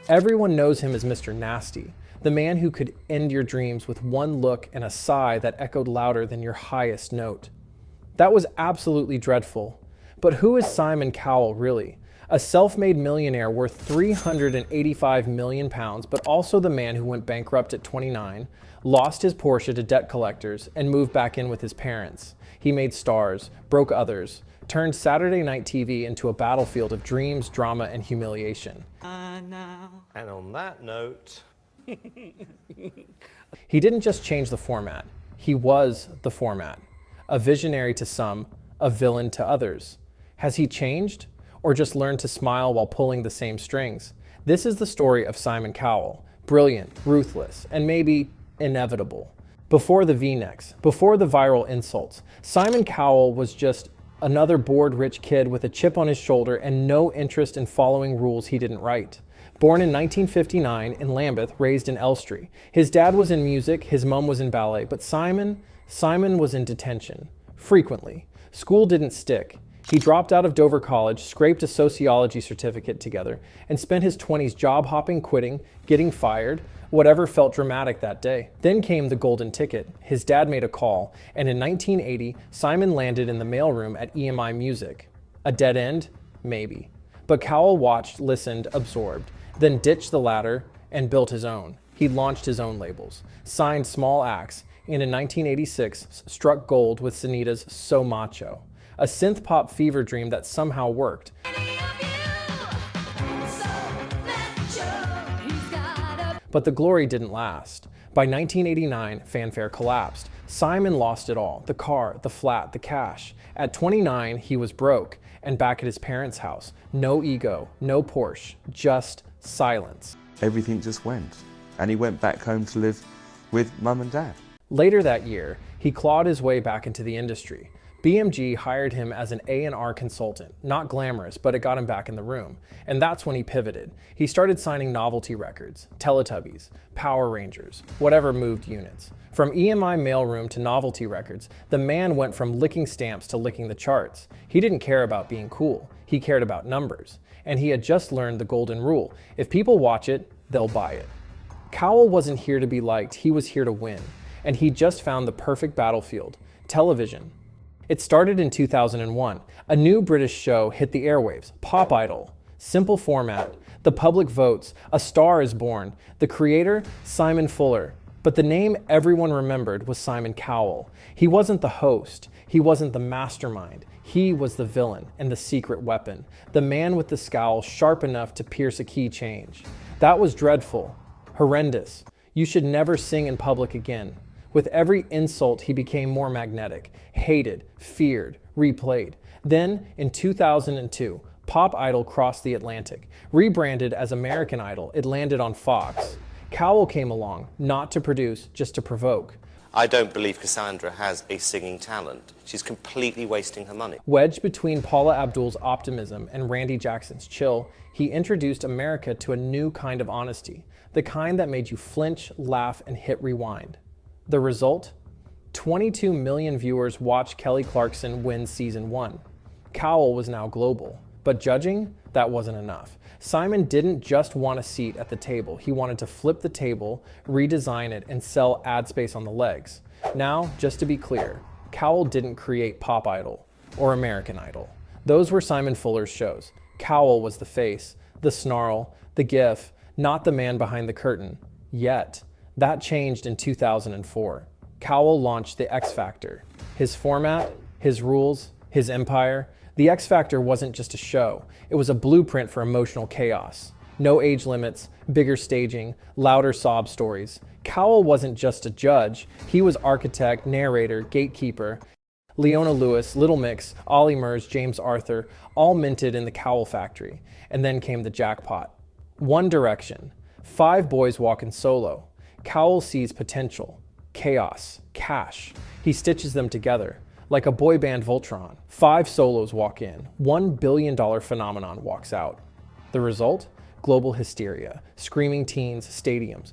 Everyone knows him as Mr. Nasty, the man who could end your dreams with one look and a sigh that echoed louder than your highest note. That was absolutely dreadful. But who is Simon Cowell really? A self-made millionaire worth 385 million pounds, but also the man who went bankrupt at 29, lost his Porsche to debt collectors, and moved back in with his parents. He made stars, broke others, turned Saturday night TV into a battlefield of dreams, drama, and humiliation. And on that note... He didn't just change the format. He was the format. A visionary to some, a villain to others. Has he changed? Or just learned to smile while pulling the same strings? This is the story of Simon Cowell. Brilliant, ruthless, and maybe inevitable. Before the V-necks, before the viral insults, Simon Cowell was just another bored rich kid with a chip on his shoulder and no interest in following rules he didn't write. Born in 1959 in Lambeth, raised in Elstree. His dad was in music, his mom was in ballet, but Simon was in detention. Frequently. School didn't stick. He dropped out of Dover College, scraped a sociology certificate together, and spent his 20s job hopping, quitting, getting fired, whatever felt dramatic that day. Then came the golden ticket. His dad made a call, and in 1980, Simon landed in the mailroom at EMI Music. A dead end? Maybe. But Cowell watched, listened, absorbed, then ditched the ladder and built his own. He launched his own labels, signed small acts, and in 1986 struck gold with Sunita's So Macho, a synth-pop fever dream that somehow worked. But the glory didn't last. By 1989, fanfare collapsed. Simon lost it all, the car, the flat, the cash. At 29, he was broke and back at his parents' house. No ego, no Porsche, just silence. Everything just went. And he went back home to live with mum and dad. Later that year, he clawed his way back into the industry. BMG hired him as an A&R consultant. Not glamorous, but it got him back in the room. And that's when he pivoted. He started signing novelty records, Teletubbies, Power Rangers, whatever moved units. From EMI mailroom to novelty records, the man went from licking stamps to licking the charts. He didn't care about being cool. He cared about numbers. And he had just learned the golden rule. If people watch it, they'll buy it. Cowell wasn't here to be liked. He was here to win. And he just found the perfect battlefield, television. It started in 2001. A new British show hit the airwaves, Pop Idol. Simple format. The public votes. A star is born. The creator, Simon Fuller. But the name everyone remembered was Simon Cowell. He wasn't the host. He wasn't the mastermind. He was the villain and the secret weapon. The man with the scowl sharp enough to pierce a key change. That was dreadful. Horrendous. You should never sing in public again. With every insult, he became more magnetic, hated, feared, replayed. Then, in 2002, Pop Idol crossed the Atlantic. Rebranded as American Idol, it landed on Fox. Cowell came along, not to produce, just to provoke. I don't believe Cassandra has a singing talent. She's completely wasting her money. Wedged between Paula Abdul's optimism and Randy Jackson's chill, he introduced America to a new kind of honesty, the kind that made you flinch, laugh, and hit rewind. The result? 22 million viewers watched Kelly Clarkson win season 1. Cowell was now global. But judging, that wasn't enough. Simon didn't just want a seat at the table. He wanted to flip the table, redesign it, and sell ad space on the legs. Now, just to be clear, Cowell didn't create Pop Idol or American Idol. Those were Simon Fuller's shows. Cowell was the face, the snarl, the gif, not the man behind the curtain. Yet. That changed in 2004. Cowell launched the X Factor. His format, his rules, his empire. The X Factor wasn't just a show. It was a blueprint for emotional chaos. No age limits, bigger staging, louder sob stories. Cowell wasn't just a judge. He was architect, narrator, gatekeeper. Leona Lewis, Little Mix, Ollie Murs, James Arthur, all minted in the Cowell factory. And then came the jackpot. One Direction. 5 boys walking solo. Cowell sees potential, chaos, cash. He stitches them together. Like a boy band Voltron, 5 solos walk in, $1 billion phenomenon walks out. The result? Global hysteria, screaming teens, stadiums.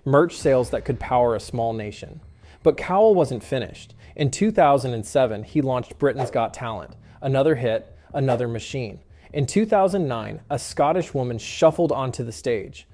Merch sales that could power a small nation. But Cowell wasn't finished. In 2007, he launched Britain's Got Talent, another hit, another machine. In 2009, a Scottish woman shuffled onto the stage.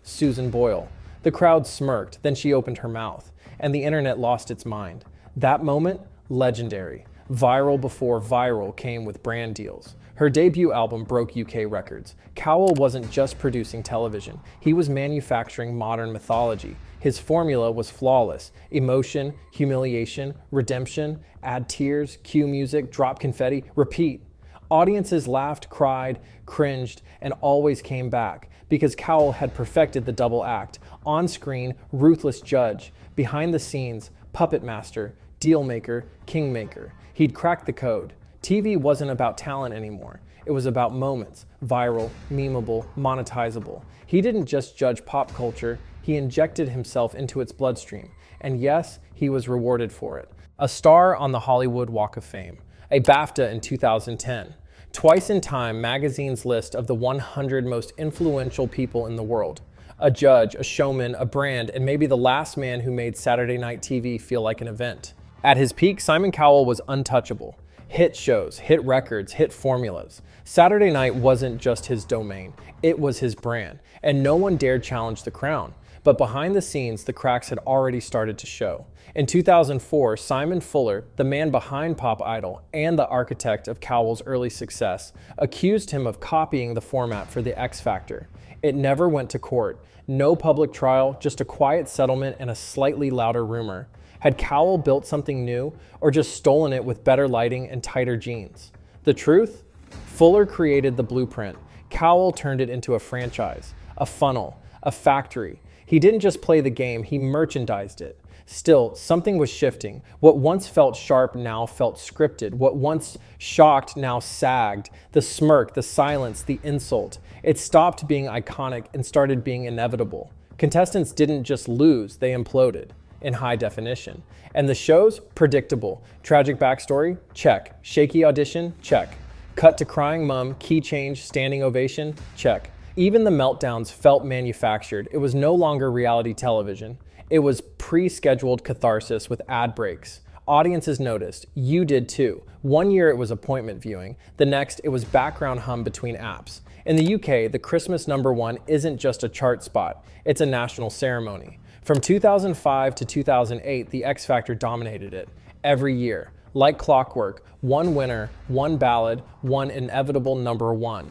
Susan Boyle. The crowd smirked, then she opened her mouth, and the internet lost its mind. That moment, legendary. Viral before viral came with brand deals. Her debut album broke UK records. Cowell wasn't just producing television, he was manufacturing modern mythology. His formula was flawless. Emotion, humiliation, redemption, add tears, cue music, drop confetti, repeat. Audiences laughed, cried, cringed, and always came back because Cowell had perfected the double act. On screen, ruthless judge. Behind the scenes, puppet master, deal maker, kingmaker. He'd cracked the code. TV wasn't about talent anymore. It was about moments, viral, memeable, monetizable. He didn't just judge pop culture, he injected himself into its bloodstream. And yes, he was rewarded for it. A star on the Hollywood Walk of Fame, a BAFTA in 2010, twice in Time magazine's list of the 100 most influential people in the world. A judge, a showman, a brand, and maybe the last man who made Saturday night TV feel like an event. At his peak, Simon Cowell was untouchable. Hit shows, hit records, hit formulas. Saturday night wasn't just his domain, it was his brand, and no one dared challenge the crown. But behind the scenes, the cracks had already started to show. In 2004, Simon Fuller, the man behind Pop Idol and the architect of Cowell's early success, accused him of copying the format for the X Factor. It never went to court. No public trial, just a quiet settlement and a slightly louder rumor. Had Cowell built something new, or just stolen it with better lighting and tighter jeans? The truth? Fuller created the blueprint. Cowell turned it into a franchise, a funnel, a factory. He didn't just play the game, he merchandised it. Still, something was shifting. What once felt sharp now felt scripted. What once shocked now sagged. The smirk, the silence, the insult. It stopped being iconic and started being inevitable. Contestants didn't just lose, they imploded. In high definition. And the shows? Predictable. Tragic backstory? Check. Shaky audition? Check. Cut to crying mom, key change, standing ovation? Check. Even the meltdowns felt manufactured. It was no longer reality television. It was pre-scheduled catharsis with ad breaks. Audiences noticed. You did too. One year it was appointment viewing. The next it was background hum between apps. In the UK, the Christmas #1 isn't just a chart spot. It's a national ceremony. From 2005 to 2008, the X Factor dominated it. Every year. Like clockwork, one winner, one ballad, one inevitable #1.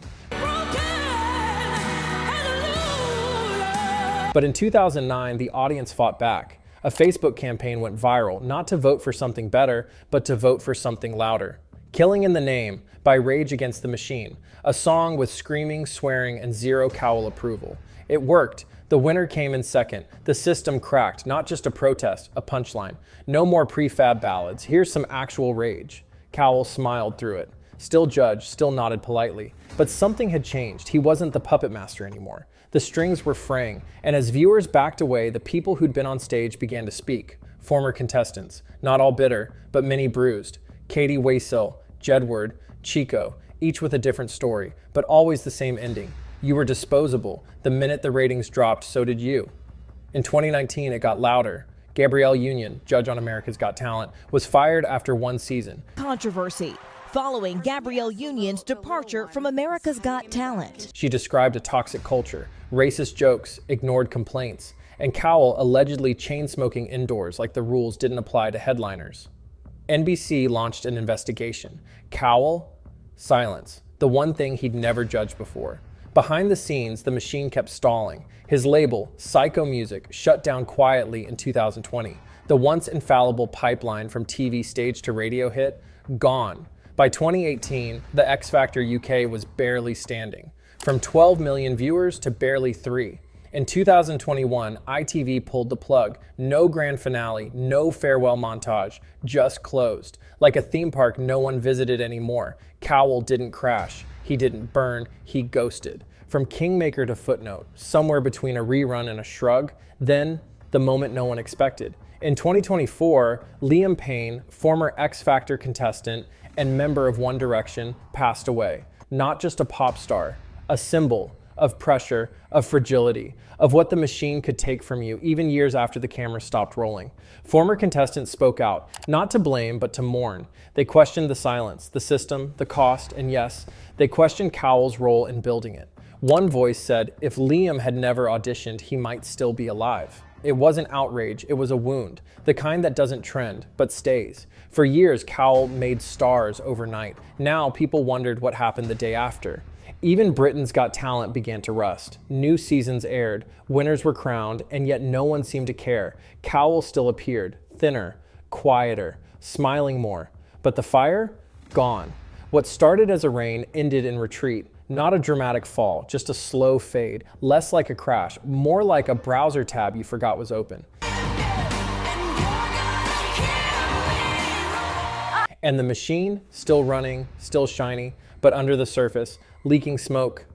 But in 2009, the audience fought back. A Facebook campaign went viral, not to vote for something better, but to vote for something louder. Killing in the Name by Rage Against the Machine, a song with screaming, swearing, and zero Cowell approval. It worked. The winner came in second. The system cracked, not just a protest, a punchline. No more prefab ballads. Here's some actual rage. Cowell smiled through it. Still judged, still nodded politely. But something had changed. He wasn't the puppet master anymore. The strings were fraying, and as viewers backed away, the people who'd been on stage began to speak. Former contestants, not all bitter, but many bruised. Katie Waisill, Jedward, Chico, each with a different story, but always the same ending. You were disposable. The minute the ratings dropped, so did you. In 2019, it got louder. Gabrielle Union, judge on America's Got Talent, was fired after one season. Controversy following Gabrielle Union's departure from America's Got Talent. She described a toxic culture, racist jokes, ignored complaints, and Cowell allegedly chain-smoking indoors like the rules didn't apply to headliners. NBC launched an investigation. Cowell? Silence. The one thing he'd never judged before. Behind the scenes, the machine kept stalling. His label, Psycho Music, shut down quietly in 2020. The once infallible pipeline from TV stage to radio hit, gone. By 2018, the X Factor UK was barely standing. From 12 million viewers to barely 3. In 2021, ITV pulled the plug. No grand finale, no farewell montage, just closed. Like a theme park no one visited anymore. Cowell didn't crash. He didn't burn, he ghosted. From Kingmaker to Footnote, somewhere between a rerun and a shrug, then the moment no one expected. In 2024, Liam Payne, former X Factor contestant and member of One Direction, passed away. Not just a pop star, a symbol, of pressure, of fragility, of what the machine could take from you even years after the camera stopped rolling. Former contestants spoke out, not to blame, but to mourn. They questioned the silence, the system, the cost, and yes, they questioned Cowell's role in building it. One voice said, if Liam had never auditioned, he might still be alive. It wasn't outrage, it was a wound, the kind that doesn't trend, but stays. For years, Cowell made stars overnight. Now, people wondered what happened the day after. Even Britain's Got Talent began to rust. New seasons aired, winners were crowned, and yet no one seemed to care. Cowell still appeared, thinner, quieter, smiling more. But the fire? Gone. What started as a reign ended in retreat. Not a dramatic fall, just a slow fade, less like a crash, more like a browser tab you forgot was open. And the machine, still running, still shiny, but under the surface, leaking smoke.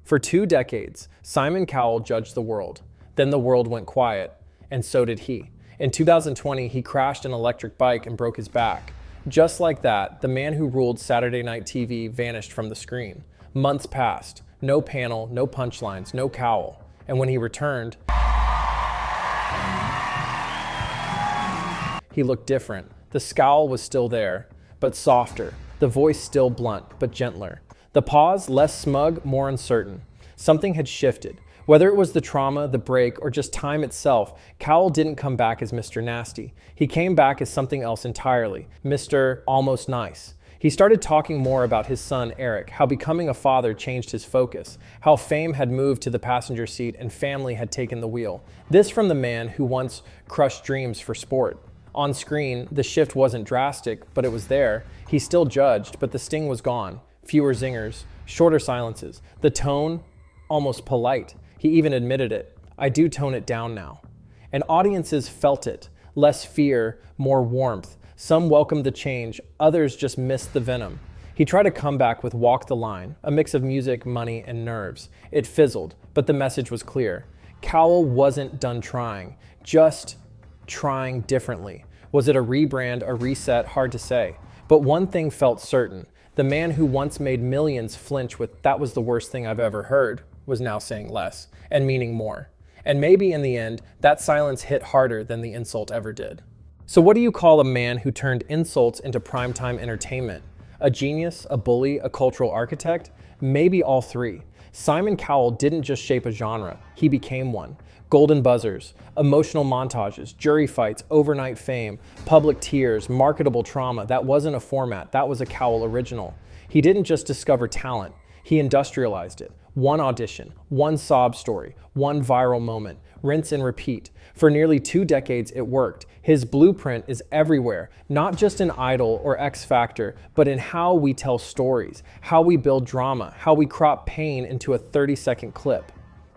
For 2 decades, Simon Cowell judged the world. Then the world went quiet, and so did he. In 2020, he crashed an electric bike and broke his back. Just like that, the man who ruled Saturday Night TV vanished from the screen. Months passed. No panel, no punchlines, no Cowell. And when he returned, he looked different. The scowl was still there, but softer. The voice still blunt, but gentler. The pause, less smug, more uncertain. Something had shifted. Whether it was the trauma, the break, or just time itself, Cowell didn't come back as Mr. Nasty. He came back as something else entirely, Mr. Almost Nice. He started talking more about his son, Eric, how becoming a father changed his focus, how fame had moved to the passenger seat and family had taken the wheel. This from the man who once crushed dreams for sport. On screen, the shift wasn't drastic, but it was there. He still judged, but the sting was gone. Fewer zingers, shorter silences. The tone, almost polite. He even admitted it. I do tone it down now. And audiences felt it. Less fear, more warmth. Some welcomed the change, others just missed the venom. He tried to come back with Walk the Line, a mix of music, money, and nerves. It fizzled, but the message was clear. Cowell wasn't done trying, just trying differently. Was it a rebrand, a reset? Hard to say. But one thing felt certain. The man who once made millions flinch with "that was the worst thing I've ever heard" was now saying less and meaning more. And maybe in the end, that silence hit harder than the insult ever did. So what do you call a man who turned insults into primetime entertainment? A genius, a bully, a cultural architect? Maybe all three. Simon Cowell didn't just shape a genre, he became one. Golden buzzers, emotional montages, jury fights, overnight fame, public tears, marketable trauma. That wasn't a format, that was a Cowell original. He didn't just discover talent, he industrialized it. One audition, one sob story, one viral moment, rinse and repeat. For nearly 2 decades, it worked. His blueprint is everywhere, not just in Idol or X Factor, but in how we tell stories, how we build drama, how we crop pain into a 30-second clip.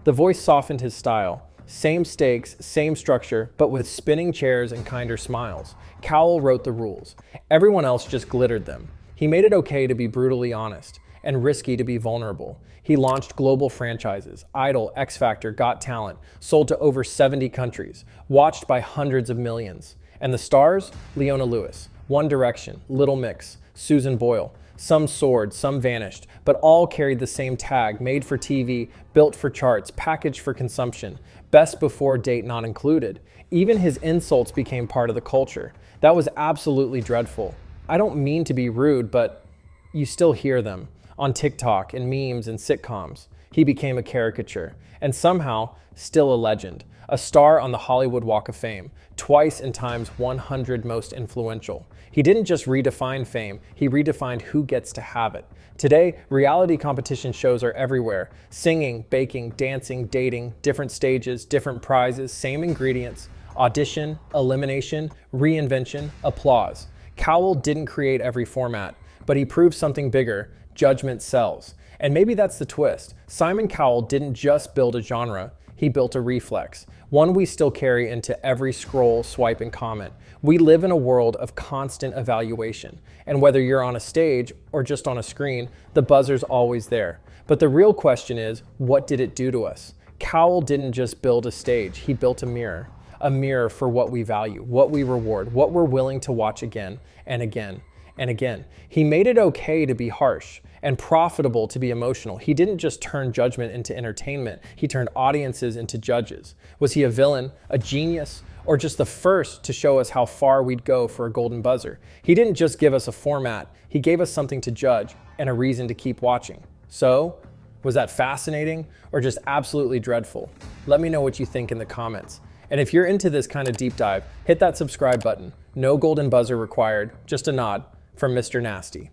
The voice softened his style. Same stakes, same structure, but with spinning chairs and kinder smiles. Cowell wrote the rules. Everyone else just glittered them. He made it okay to be brutally honest and risky to be vulnerable. He launched global franchises, Idol, X Factor, Got Talent, sold to over 70 countries, watched by hundreds of millions. And the stars? Leona Lewis, One Direction, Little Mix, Susan Boyle. Some soared, some vanished, but all carried the same tag, made for TV, built for charts, packaged for consumption, best before date not included. Even his insults became part of the culture. That was absolutely dreadful. I don't mean to be rude, but you still hear them. On TikTok and memes and sitcoms. He became a caricature, and somehow still a legend, a star on the Hollywood Walk of Fame, twice in Time's 100 most influential. He didn't just redefine fame, he redefined who gets to have it. Today, reality competition shows are everywhere. Singing, baking, dancing, dating, different stages, different prizes, same ingredients, audition, elimination, reinvention, applause. Cowell didn't create every format, but he proved something bigger. Judgment sells. And maybe that's the twist. Simon Cowell didn't just build a genre, he built a reflex, one we still carry into every scroll, swipe, and comment. We live in a world of constant evaluation, and whether you're on a stage or just on a screen, the buzzer's always there. But the real question is, what did it do to us? Cowell didn't just build a stage, he built a mirror for what we value, what we reward, what we're willing to watch again and again. and again. He made it okay to be harsh and profitable to be emotional. He didn't just turn judgment into entertainment, he turned audiences into judges. Was he a villain, a genius, or just the first to show us how far we'd go for a golden buzzer? He didn't just give us a format, he gave us something to judge and a reason to keep watching. So, was that fascinating or just absolutely dreadful? Let me know what you think in the comments. And if you're into this kind of deep dive, hit that subscribe button. No golden buzzer required, just a nod from Mr. Nasty.